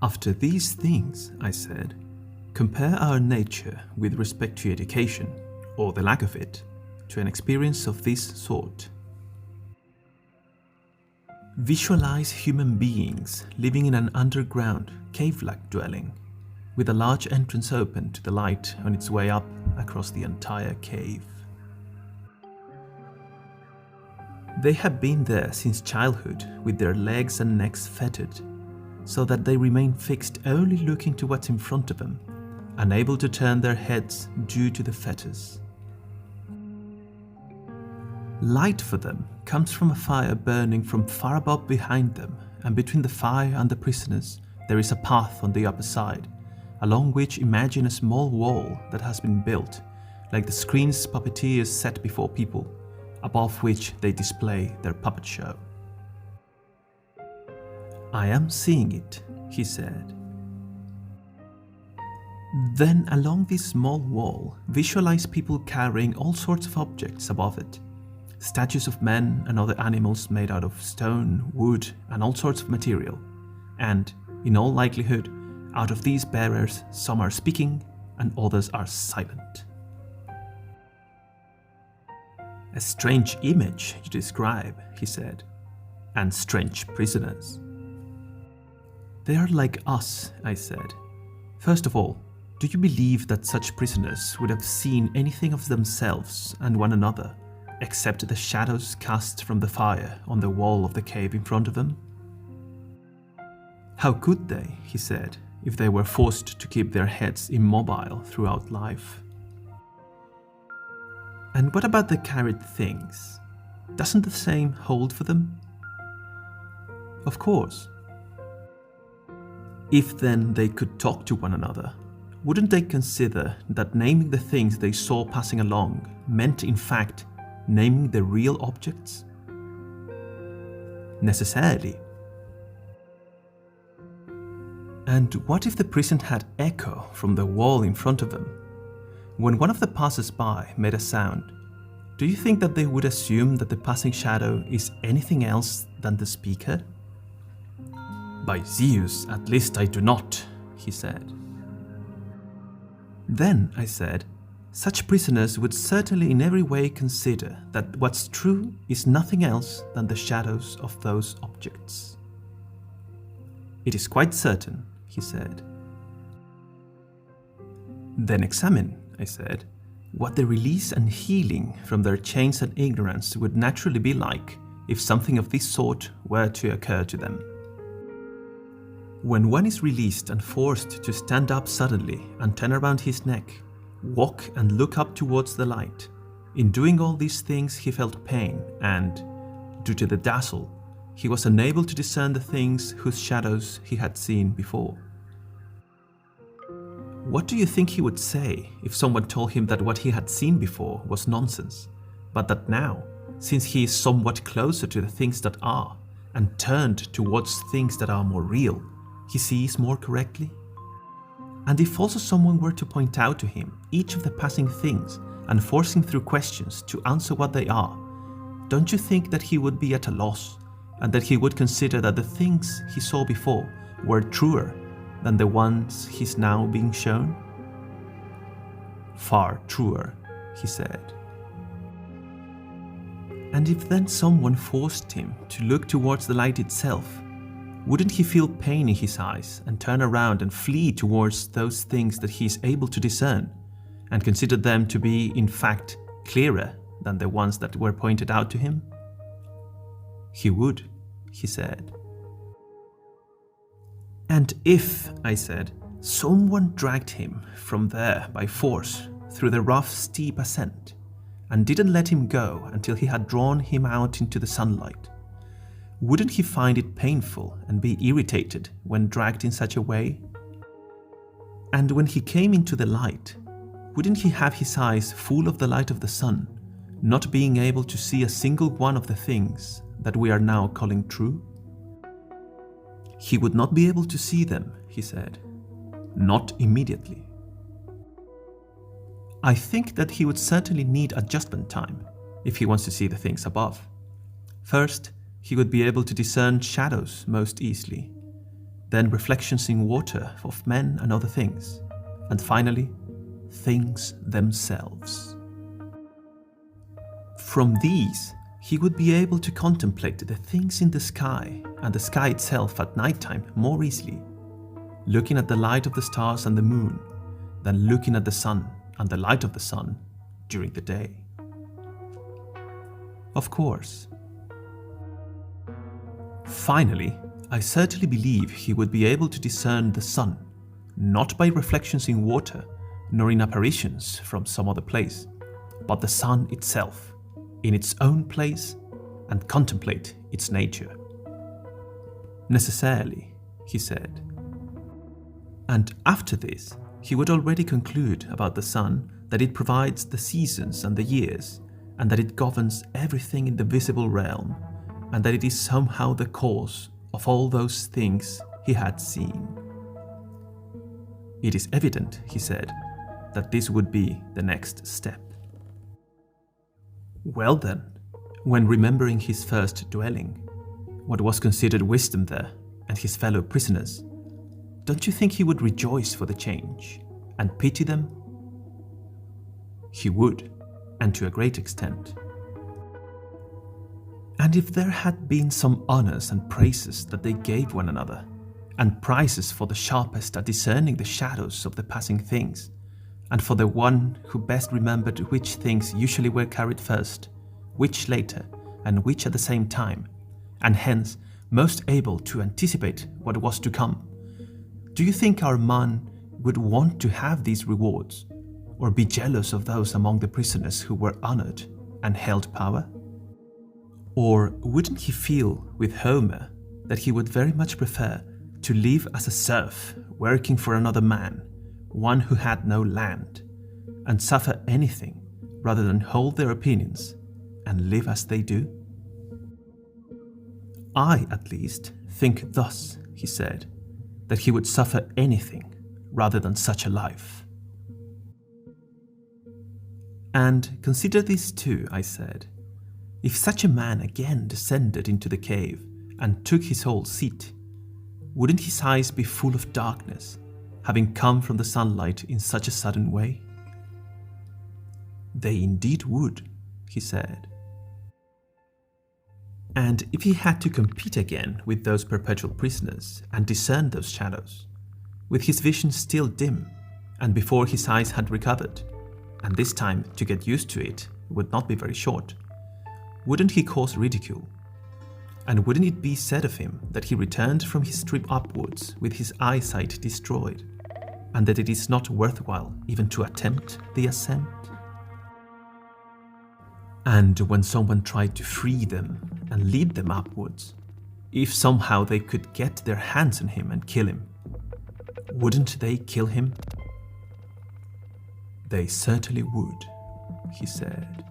After these things, I said, compare our nature with respect to education, or the lack of it, to an experience of this sort. Visualize human beings living in an underground, cave-like dwelling, with a large entrance open to the light on its way up across the entire cave. They have been there since childhood, with their legs and necks fettered, so that they remain fixed only looking to what's in front of them, unable to turn their heads due to the fetters. Light for them comes from a fire burning from far above behind them, and between the fire and the prisoners there is a path on the upper side, along which imagine a small wall that has been built, like the screens puppeteers set before people, above which they display their puppet show. I am seeing it, he said. Then along this small wall, visualize people carrying all sorts of objects above it. Statues of men and other animals made out of stone, wood, and all sorts of material. And, in all likelihood, out of these bearers, some are speaking and others are silent. A strange image you describe, he said, and strange prisoners. They are like us, I said. First of all, do you believe that such prisoners would have seen anything of themselves and one another, except the shadows cast from the fire on the wall of the cave in front of them? How could they, he said, if they were forced to keep their heads immobile throughout life? And what about the carried things? Doesn't the same hold for them? Of course. If then they could talk to one another, wouldn't they consider that naming the things they saw passing along meant in fact naming the real objects? Necessarily. And what if the prison had echo from the wall in front of them? When one of the passers-by made a sound, do you think that they would assume that the passing shadow is anything else than the speaker? By Zeus, at least I do not, he said. Then, I said, such prisoners would certainly in every way consider that what's true is nothing else than the shadows of those objects. It is quite certain, he said. Then examine, I said, what the release and healing from their chains and ignorance would naturally be like if something of this sort were to occur to them. When one is released and forced to stand up suddenly and turn around his neck, walk and look up towards the light, in doing all these things he felt pain and, due to the dazzle, he was unable to discern the things whose shadows he had seen before. What do you think he would say if someone told him that what he had seen before was nonsense, but that now, since he is somewhat closer to the things that are, and turned towards things that are more real, he sees more correctly? And if also someone were to point out to him each of the passing things and force him through questions to answer what they are, don't you think that he would be at a loss, and that he would consider that the things he saw before were truer than the ones he's now being shown? Far truer, he said. And if then someone forced him to look towards the light itself, wouldn't he feel pain in his eyes and turn around and flee towards those things that he is able to discern, and consider them to be, in fact, clearer than the ones that were pointed out to him? He would, he said. And if, I said, someone dragged him from there by force through the rough, steep ascent, and didn't let him go until he had drawn him out into the sunlight, wouldn't he find it painful and be irritated when dragged in such a way? And when he came into the light, wouldn't he have his eyes full of the light of the sun, not being able to see a single one of the things that we are now calling true? He would not be able to see them, he said. Not immediately. I think that he would certainly need adjustment time if he wants to see the things above. First, he would be able to discern shadows most easily. then reflections in water of men and other things, and finally, things themselves. From these, he would be able to contemplate the things in the sky and the sky itself at nighttime more easily, looking at the light of the stars and the moon, than looking at the sun and the light of the sun during the day. Of course. Finally, I certainly believe he would be able to discern the sun, not by reflections in water, nor in apparitions from some other place, but the sun itself, in its own place, and contemplate its nature. Necessarily, he said. And after this, he would already conclude about the sun that it provides the seasons and the years, and that it governs everything in the visible realm, and that it is somehow the cause of all those things he had seen. It is evident, he said, that this would be the next step. Well then, when remembering his first dwelling, what was considered wisdom there, and his fellow prisoners, don't you think he would rejoice for the change, and pity them? He would, and to a great extent. And if there had been some honours and praises that they gave one another, and prizes for the sharpest at discerning the shadows of the passing things, and for the one who best remembered which things usually were carried first, which later, and which at the same time, and hence most able to anticipate what was to come, do you think our man would want to have these rewards, or be jealous of those among the prisoners who were honoured and held power? Or wouldn't he feel with Homer that he would very much prefer to live as a serf working for another man, one who had no land, and suffer anything rather than hold their opinions and live as they do? I, at least, think thus, he said, that he would suffer anything rather than such a life. And consider this too, I said. If such a man again descended into the cave and took his old seat, wouldn't his eyes be full of darkness, having come from the sunlight in such a sudden way? They indeed would, he said. And if he had to compete again with those perpetual prisoners and discern those shadows, with his vision still dim, and before his eyes had recovered, and this time to get used to it would not be very short, wouldn't he cause ridicule? And wouldn't it be said of him that he returned from his trip upwards with his eyesight destroyed, and that it is not worthwhile even to attempt the ascent? And when someone tried to free them and lead them upwards, if somehow they could get their hands on him and kill him, wouldn't they kill him? They certainly would, he said.